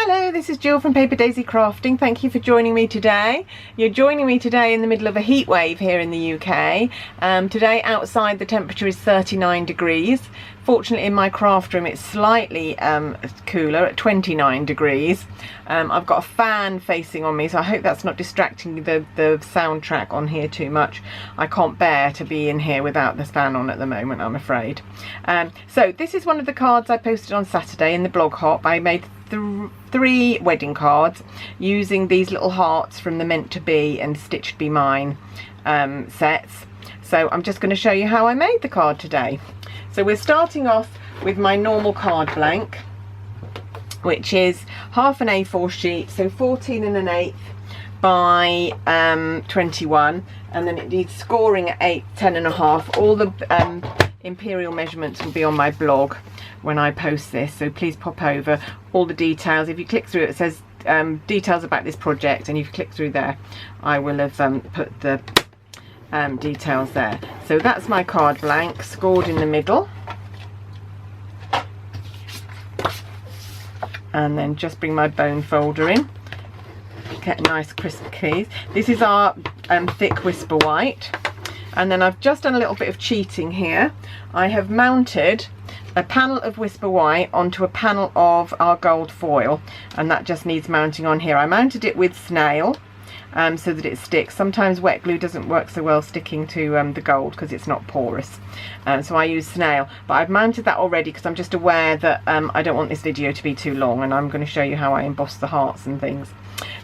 Hello, this is Jill from Paper Daisy Crafting. Thank you for joining me today. You're joining me today in the middle of a heat wave here in the UK. Today outside the temperature is 39 degrees. Fortunately in my craft room it's slightly cooler at 29 degrees. I've got a fan facing on me, so I hope that's not distracting the soundtrack on here too much. I can't bear to be in here without this fan on at the moment, I'm afraid. So this is one of the cards I posted on Saturday in the blog hop. I made three wedding cards using these little hearts from the Meant to Be and Stitched Be Mine sets. So I'm just going to show you how I made the card today. So we're starting off with my normal card blank, which is half an A4 sheet, so 14 1/8 by 21, and then it needs scoring at 8, 10 1/2. All the imperial measurements will be on my blog when I post this, so please pop over. All the details, if you click through it says details about this project, and if you click through there I will have put the details there. So that's my card blank, scored in the middle, and then just bring my bone folder in, get nice crisp keys. This is our thick Whisper White, and then I've just done a little bit of cheating here. I have mounted a panel of Whisper White onto a panel of our gold foil, and that just needs mounting on here. I mounted it with snail so that it sticks. Sometimes wet glue doesn't work so well sticking to the gold because it's not porous, so I use snail, but I've mounted that already because I'm just aware that I don't want this video to be too long, and I'm going to show you how I emboss the hearts and things.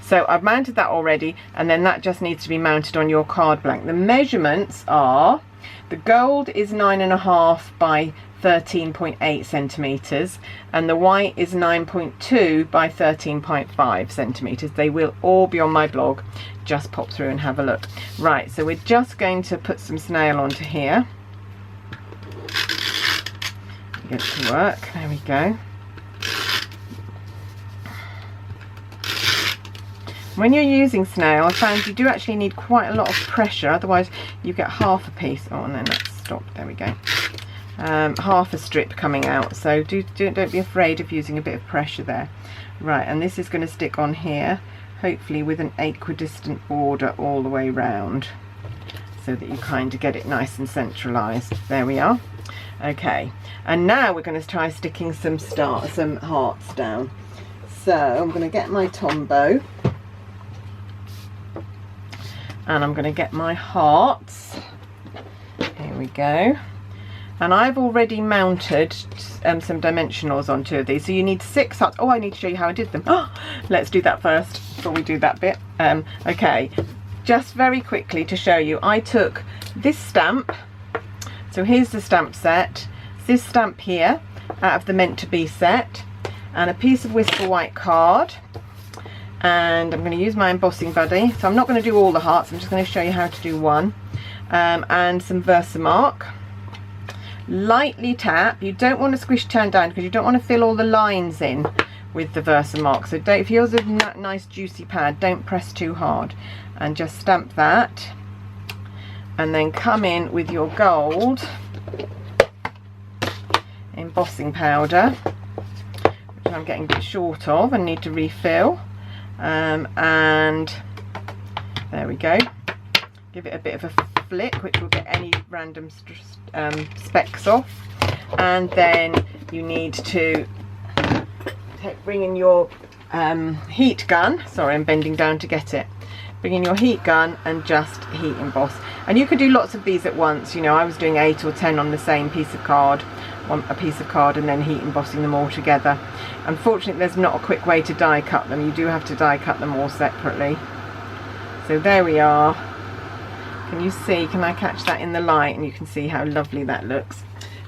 So I've mounted that already, and then that just needs to be mounted on your card blank. The measurements are, the gold is 9 1/2 by 13.8 centimeters, and the white is 9.2 by 13.5 centimeters. They will all be on my blog. Just pop through and have a look. Right, so we're just going to put some snail onto here. Get it to work. There we go. When you're using snail, I found you do actually need quite a lot of pressure, otherwise you get half a piece. Oh, and then that's stopped. There we go. Half a strip coming out, so don't be afraid of using a bit of pressure there. Right, and this is going to stick on here, hopefully with an equidistant border all the way round, so that you kind of get it nice and centralized. There we are. Okay, and now we're going to try sticking some hearts down. So I'm going to get my Tombow, and I'm going to get my hearts. Here we go. And I've already mounted some dimensionals on two of these. So you need 6 hearts. Oh, I need to show you how I did them. Oh, let's do that first before we do that bit. Okay, just very quickly to show you, I took this stamp. So here's the stamp set. This stamp here out of the Meant to Be set, and a piece of Whisper White card. And I'm going to use my embossing buddy. So I'm not going to do all the hearts. I'm just going to show you how to do one. And some Versamark. Lightly tap. You don't want to squish turn down because you don't want to fill all the lines in with the Versamark. So don't, if yours is a nice juicy pad, don't press too hard, and just stamp that, and then come in with your gold embossing powder, which I'm getting a bit short of and need to refill, and there we go. Give it a bit of a flick, which will get any random specks off, and then you need to bring in your heat gun. Sorry, I'm bending down to get it. Bring in your heat gun and just heat emboss, and you could do lots of these at once. You know, I was doing 8 or 10 on the same piece of card, and then heat embossing them all together. Unfortunately there's not a quick way to die cut them. You do have to die cut them all separately. So there we are. Can you see, can I catch that in the light, and you can see how lovely that looks.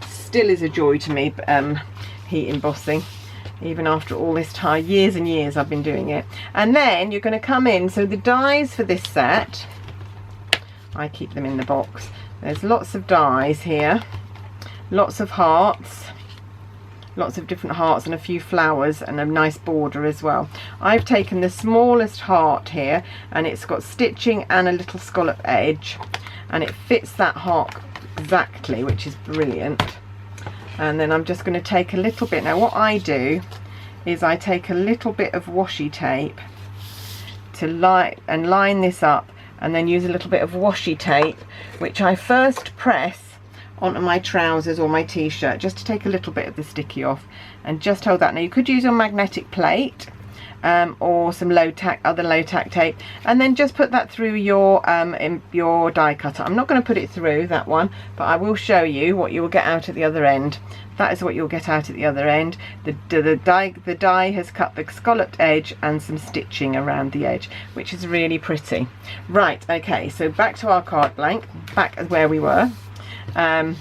Still is a joy to me, heat embossing, even after all this time, years and years I've been doing it. And then you're going to come in, so the dies for this set, I keep them in the box. There's lots of dies here, lots of hearts, lots of different hearts, and a few flowers, and a nice border as well. I've taken the smallest heart here, and it's got stitching and a little scallop edge, and it fits that heart exactly, which is brilliant. And then I'm just going to take a little bit. Now what I do is I take a little bit of washi tape to line this up, and then use a little bit of washi tape, which I first press onto my trousers or my t-shirt just to take a little bit of the sticky off, and just hold that. Now you could use your magnetic plate or some other low tack tape, and then just put that through your die cutter. I'm not going to put it through that one, but I will show you what you will get out at the other end. That is what you'll get out at the other end. The die has cut the scalloped edge and some stitching around the edge, which is really pretty. Right, okay, so back to our card blank, back where we were, and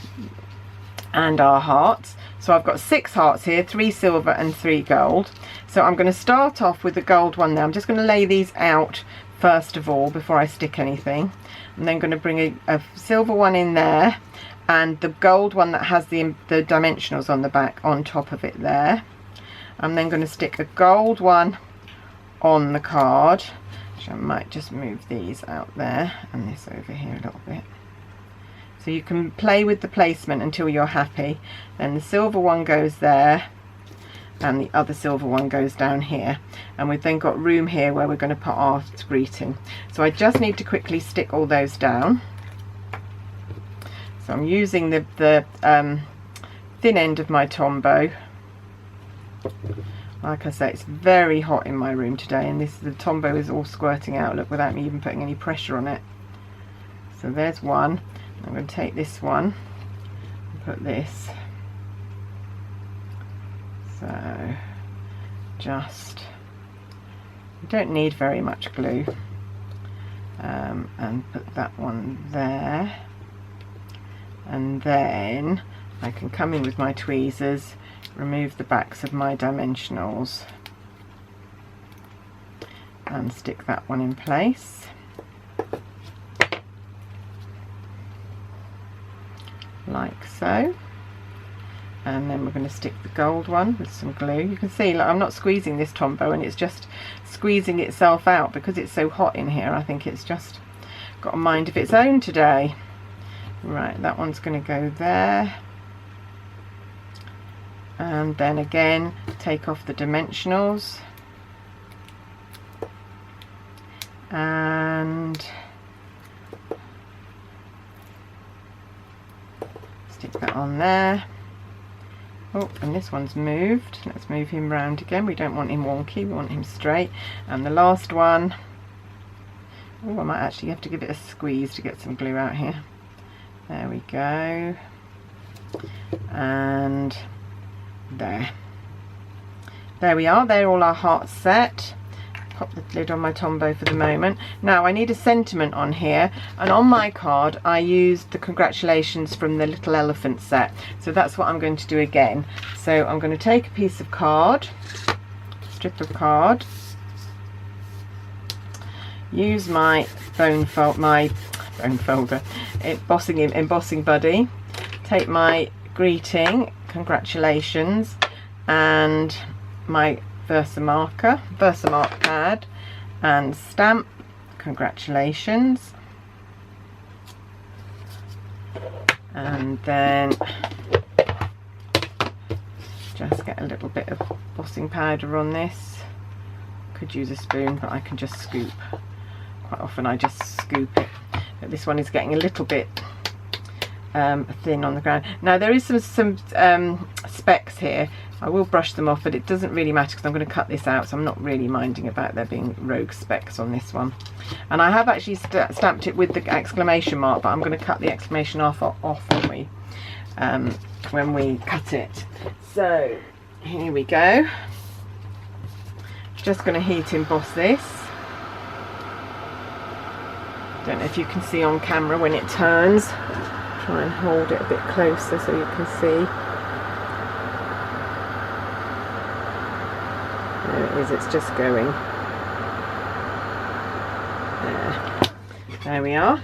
our hearts. So I've got 6 hearts here, 3 silver and 3 gold. So I'm going to start off with the gold one now. I'm just going to lay these out first of all before I stick anything. I'm then going to bring a silver one in there, and the gold one that has the dimensionals on the back on top of it there. I'm then going to stick a gold one on the card, which I might just move these out there and this over here a little bit. So you can play with the placement until you're happy. Then the silver one goes there, and the other silver one goes down here, and we've then got room here where we're going to put our greeting. So I just need to quickly stick all those down. So I'm using the thin end of my Tombow. Like I say, it's very hot in my room today, and the Tombow is all squirting out, look, without me even putting any pressure on it. So there's one. I'm going to take this one and put this. So just, you don't need very much glue, and put that one there, and then I can come in with my tweezers, remove the backs of my dimensionals and stick that one in place. Like so. And then we're going to stick the gold one with some glue. You can see, like, I'm not squeezing this Tombow, and it's just squeezing itself out because it's so hot in here. I think it's just got a mind of its own today. Right, that one's going to go there. And then again, take off the dimensionals. And stick that on there. Oh, and this one's moved. Let's move him round again. We don't want him wonky, we want him straight. And the last one, oh, I might actually have to give it a squeeze to get some glue out here. There we go. And there. There we are. They're all our hearts set. Pop the lid on my Tombow for the moment. Now I need a sentiment on here, and on my card I used the congratulations from the little elephant set, so that's what I'm going to do again. So I'm going to take a piece of card, strip of card, use my embossing buddy, take my greeting, congratulations, and my Versamark pad, and stamp congratulations, and then just get a little bit of embossing powder on this. Could use a spoon, but I can just scoop. Quite often I just scoop it, but this one is getting a little bit thin on the ground. Now there is some specks here. I will brush them off, but it doesn't really matter because I'm going to cut this out, so I'm not really minding about there being rogue specks on this one. And I have actually stamped it with the exclamation mark, but I'm going to cut the exclamation off when we cut it. So here we go. Just going to heat emboss this. Don't know if you can see on camera when it turns. Try and hold it a bit closer so you can see. There it is, it's just going. There we are.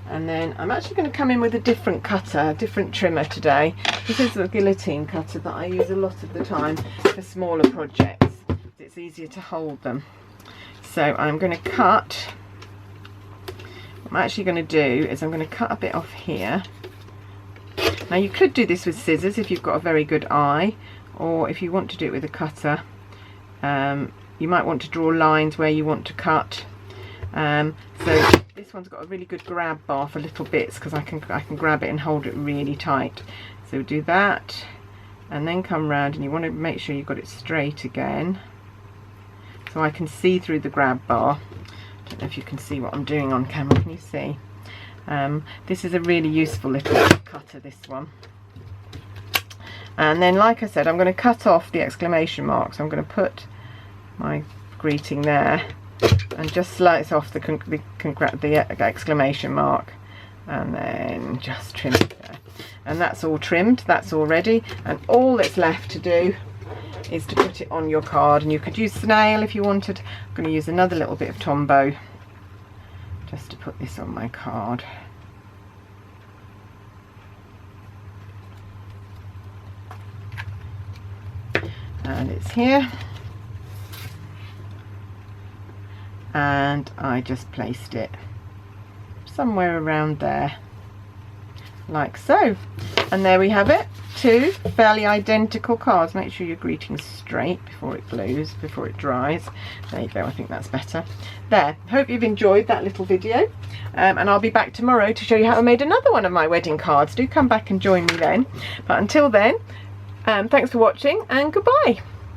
And then I'm actually going to come in with a different cutter, a different trimmer today. This is the guillotine cutter that I use a lot of the time for smaller projects. It's easier to hold them. So I'm going to cut. What I'm actually going to do is I'm going to cut a bit off here. Now you could do this with scissors if you've got a very good eye, or if you want to do it with a cutter, You might want to draw lines where you want to cut. So this one's got a really good grab bar for little bits, because I can grab it and hold it really tight. So do that, and then come round, and you want to make sure you've got it straight again, so I can see through the grab bar. I don't know if you can see what I'm doing on camera. Can you see? This is a really useful little cutter, this one. And then, like I said, I'm going to cut off the exclamation mark. So I'm going to put my greeting there and just slice off the exclamation mark, and then just trim it there. And that's all trimmed, that's all ready, and all that's left to do is to put it on your card. And you could use snail if you wanted. I'm going to use another little bit of Tombow just to put this on my card. And it's here, and I just placed it somewhere around there, like so. And there we have it, 2 fairly identical cards. Make sure your greeting's straight before it glues, before it dries. There you go, I think that's better. There, hope you've enjoyed that little video, and I'll be back tomorrow to show you how I made another one of my wedding cards. Do come back and join me then, but until then, thanks for watching, and goodbye.